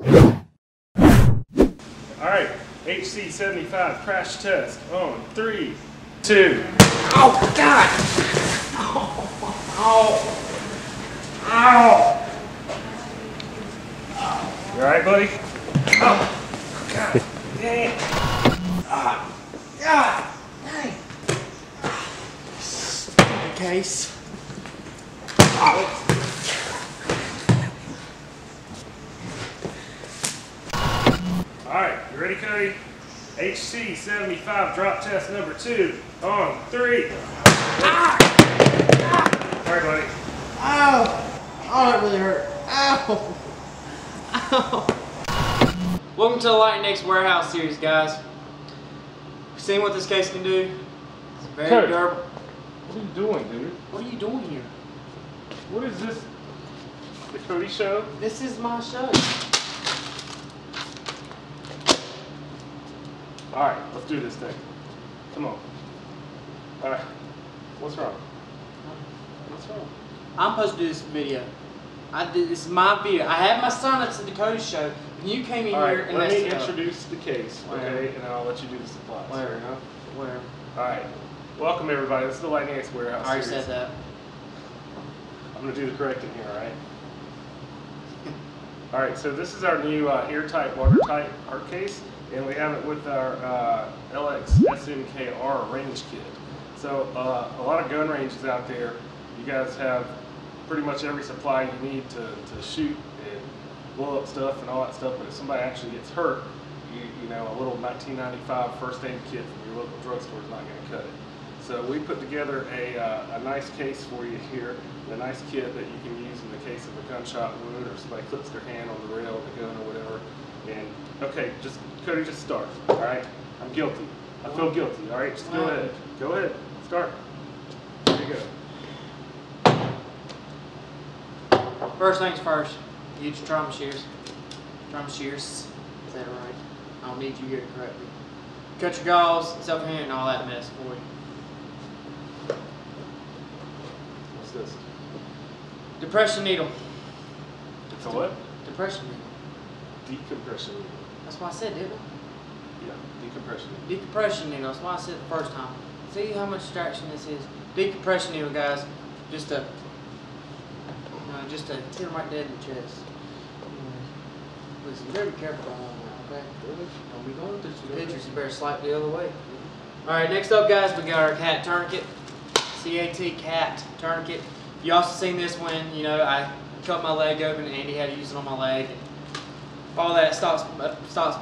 Alright, HC75 crash test on 3, 2. Oh, God! Oh, oh, ow! You alright, buddy? Oh, God dang! Ah, God dang! Stupid case. Oh. Alright, you ready, Cody? HC75 drop test number 2 on 3. Ah! Alright, buddy. Ow! Oh, that really hurt. Ow! Ow! Welcome to the LXHC warehouse series, guys. Seeing what this case can do. It's very Cody, durable. what are you doing, dude? What are you doing here? What is this? The Cody show? This is my show. Alright, let's do this thing. Come on. Alright. What's wrong? What's wrong? I'm supposed to do this video. This is my video. I had my sign-ups at the Cody show, and you came in here and let me messed it up. introduce the case, Whatever. okay, and then I'll let you do the supplies. Whatever. Fair enough? Whatever. Alright. Welcome, everybody. This is the LXHC warehouse I already series. said that. I'm going to do the correcting here, alright? Alright, so this is our new airtight, watertight art case, and we have it with our LXHC75 range kit. So a lot of gun ranges out there, you guys have pretty much every supply you need to shoot and blow up stuff and all that stuff, but if somebody actually gets hurt, you know, a little 1995 first aid kit from your local drugstore is not going to cut it. So we put together a nice case for you here, a nice kit that you can use in the case of a gunshot wound or somebody clips their hand on the rail of the gun or whatever. And okay, Cody, just start. All right, I'm guilty. I feel guilty. All right, just go ahead. Go ahead. Start. There you go. First things first, use your trauma shears. Trauma shears. Is that right? I don't need you here to correct me. Cut your gauze, self-hand, and all that mess for you. What's this? Depression needle. It's a what? Depression needle. Decompression needle. That's what I said, didn't I? Yeah, decompression needle. Decompression needle. That's what I said the first time. See how much distraction this is? Decompression needle, guys. Just to hit them right dead in the chest. Listen, you better be careful on that, okay? Don't be going through some pictures. You better swipe the other way. Alright, next up, guys, we got our cat tourniquet. CAT cat tourniquet. You also seen this when, you know, I cut my leg open and Andy had to use it on my leg. All that stops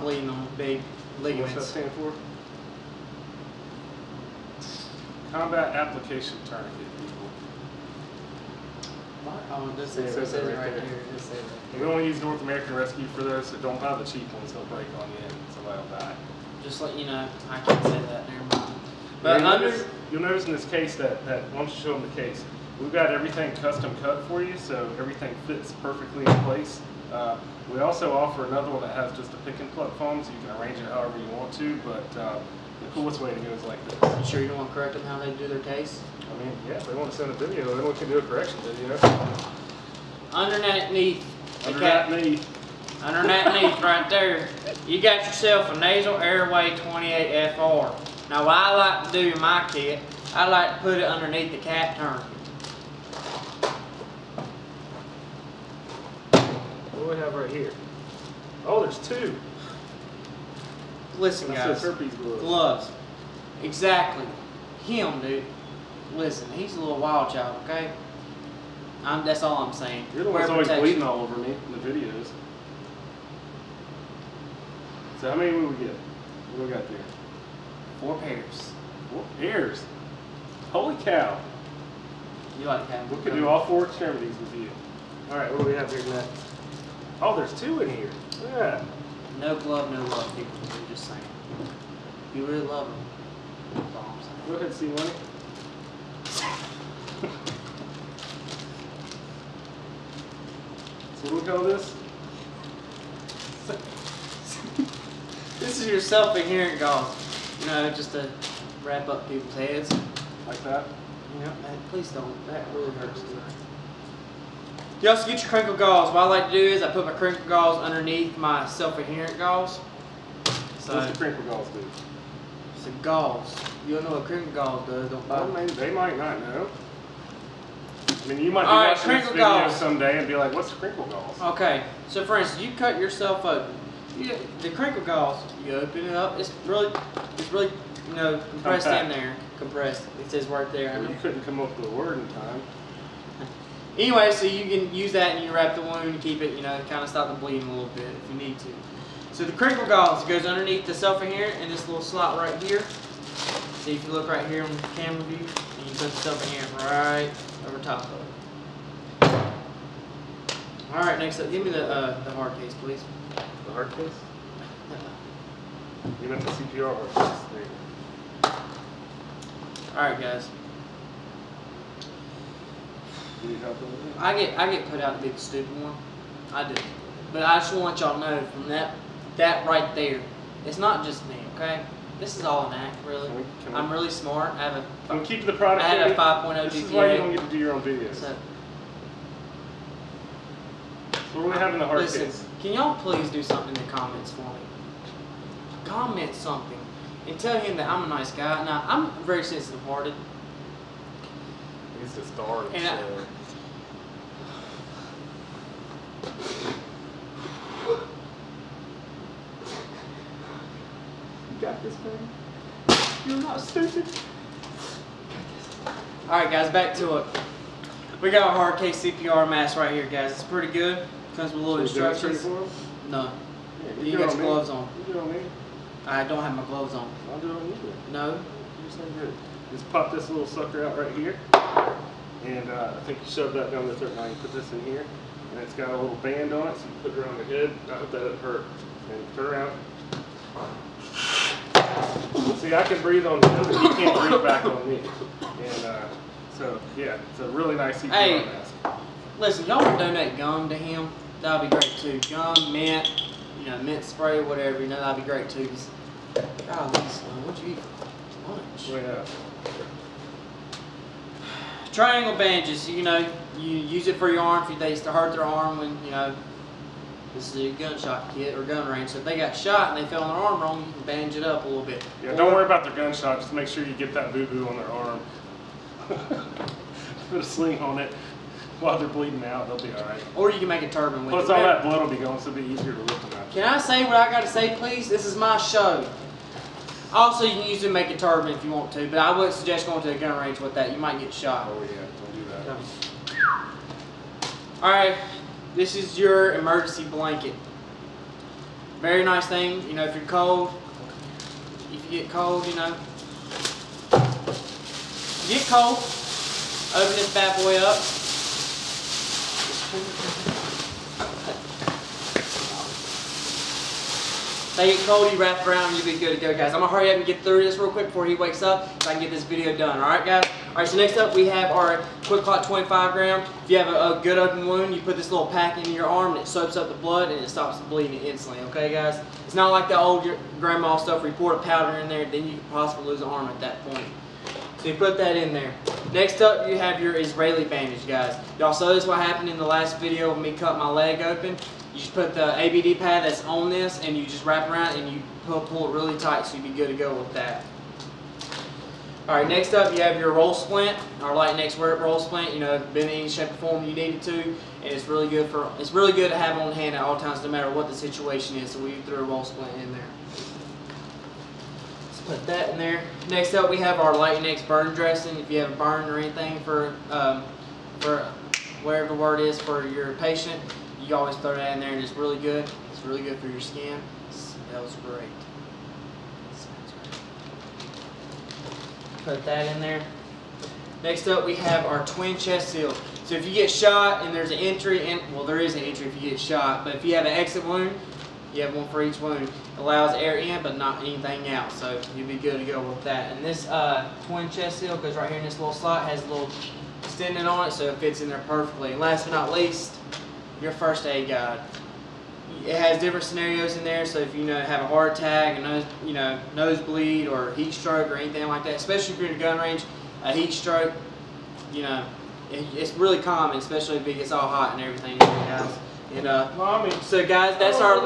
bleeding on big ligaments. What's that stand for? Combat application tourniquet, people. Oh, it does say it. It says it right here. It says it. We only use North American Rescue for those, so don't buy the cheap ones. They'll break on you and somebody will die. Just let you know, I can't say that. Never mind. But you'll notice in this case that once you show them the case, we've got everything custom cut for you, so everything fits perfectly in place. We also offer another one that has just a pick and pluck foam, so you can arrange it however you want to, but the coolest way to go is like this. You sure you don't want to correct them how they do their case? I mean, yeah, if they want to send a video, then we can do a correction video. Underneath right there, you got yourself a nasal airway 28FR. Now what I like to do in my kit, I like to put it underneath the cat tourniquet. What do we have right here? Oh, there's two. Listen, guys. Herpes gloves. Gloves. Exactly. Him, dude. Listen, he's a little wild child, okay? That's all I'm saying. You're the one that's always bleeding all over me in the videos. So how many will we get? What do we got there? 4 pairs. 4 pairs? Holy cow. You like cat? We could do all 4 extremities with you. Alright, what do we have here next? Oh, there's 2 in here. Yeah. No glove, no love, people. I'm just saying. You really love them. That's all I'm saying. Go ahead, see money. So what do we call this? This is your self-adherent gauze. You know, just to wrap up people's heads. Like that? You know, please don't. That really hurts. You also get your crinkle gauze. What I like to do is I put my crinkle gauze underneath my self-adherent gauze. So, what's the crinkle gauze do? It's a gauze. You don't know what crinkle gauze does, don't Well, buy they might not know. I mean, you might be Alright, watching this crinkle video gauze. someday and be like, what's the crinkle gauze? Okay, so for instance, you cut yourself open. The crinkle gauze, you open it up. It's really, you know, compressed in there. Compressed. It says right there. Well, you couldn't come up with a word in time. Anyway, so you can use that and you wrap the wound and keep it, you know, kind of stop the bleeding a little bit if you need to. So the crinkle gauze goes underneath the self-adherent in this little slot right here. See if you look right here on the camera view, and you put the self-adherent right over top of it. All right, next up, give me the hard case, please. The hard case? You meant the CPR hard case. There you go. All right, guys. Do you help with it? I get put out to be the stupid one. I do. But I just want to let y'all know from that right there, it's not just me, okay? This is all an act, really. I'm really smart. I have I'm keeping the product. I had a 5.0 GPA. This is why you don't get to do your own videos. So what do we have in the hard listen, case? can y'all please do something in the comments for me? Comment something and tell him that I'm a nice guy. Now, I'm very sensitive-hearted. He's just dark. And you got this, man. You're not stupid. Alright, guys, back to it. We got our hard case CPR mask right here, guys. It's pretty good. Comes with little instructions. No. Yeah, You got your gloves on. You do it on me. I don't have my gloves on. I'll do it on you. No. You're so good. Just pop this little sucker out right here. And I think you shove that down the throat. Now you put this in here. And it's got a little band on it, so you put it around the head. I hope that doesn't hurt. And turn around. See, I can breathe on him, but he can't breathe back on me. And so, yeah, it's a really nice CPR mask. Listen, y'all want to donate gum to him? That'd be great too. Gum, mint, you know, mint spray, whatever. You know, that'd be great too. God, what'd you eat for lunch? Oh, yeah. Triangle bandages. You know, you use it for your arm if they used to hurt their arm when, you know, this is a gunshot kit or gun range. So if they got shot and they fell on their arm wrong, you can bandage it up a little bit. Yeah, don't worry about their gunshot. Just make sure you get that boo-boo on their arm. Put a sling on it. While they're bleeding out, they'll be all right. Or you can make a turban with it. Plus, all that blood will be going, so it'll be easier to lift them out. Can I say what I got to say, please? This is my show. Also, you can use it to make a turban if you want to, but I wouldn't suggest going to a gun range with that. You might get shot. Oh, yeah, don't do that. Alright, this is your emergency blanket. Very nice thing. You know, if you're cold, if you get cold, you know. If you get cold, open this bad boy up. They get cold, you wrap it around, and you'll be good to go, guys. I'm going to hurry up and get through this real quick before he wakes up so I can get this video done. Alright, guys? Alright, so next up we have our Quick Clot 25 gram. If you have a good open wound, you put this little pack in your arm and it soaks up the blood and it stops the bleeding instantly. Okay, guys? It's not like the old grandma stuff where you pour the powder in there, then you could possibly lose an arm at that point. So you put that in there. Next up, you have your Israeli bandage, guys. Y'all saw this what happened in the last video of me cutting my leg open. You just put the ABD pad that's on this and you just wrap around and you pull it really tight so you'll be good to go with that. Alright, next up you have your roll splint, our light next roll splint. You know, bend in any shape or form you need it to, and it's really good to have on hand at all times no matter what the situation is. So we threw a roll splint in there. Let's put that in there. Next up we have our light next burn dressing. If you have a burn or anything for whatever the word is for your patient, you always throw that in there and it's really good. It's really good for your skin. It smells great. It smells great. Put that in there. Next up we have our twin chest seal. So if you get shot and there's an entry, well there is an entry if you get shot, but if you have an exit wound, you have one for each wound. It allows air in but not anything out, so you'll be good to go with that. And this twin chest seal goes right here in this little slot, has a little extending on it so it fits in there perfectly. And last but not least, your first aid guide. It has different scenarios in there, so if you have a heart attack, a nosebleed, or heat stroke, or anything like that, especially if you're in a gun range, a heat stroke, it it's really common, especially if it gets all hot and everything, guys. And Mommy. so guys, that's our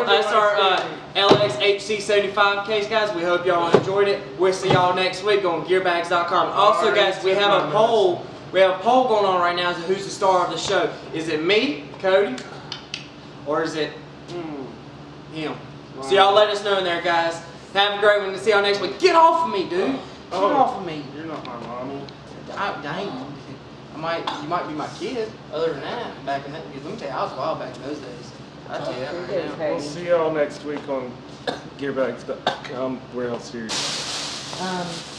LXHC75 case, guys. We hope y'all enjoyed it. We'll see y'all next week on gearbags.com. Also, guys, we have a poll. We have a poll going on right now as to who's the star of the show. Is it me, Cody, or is it him? So y'all let us know in there, guys. Have a great one. See y'all next week. Get off of me, dude. Get off of me. You're not my mommy. Dang. You might be my kid. Other than that, back in that, because let me tell you, I was wild back in those days. I tell you that right now. We'll see y'all next week on gearbags.com. We're all serious.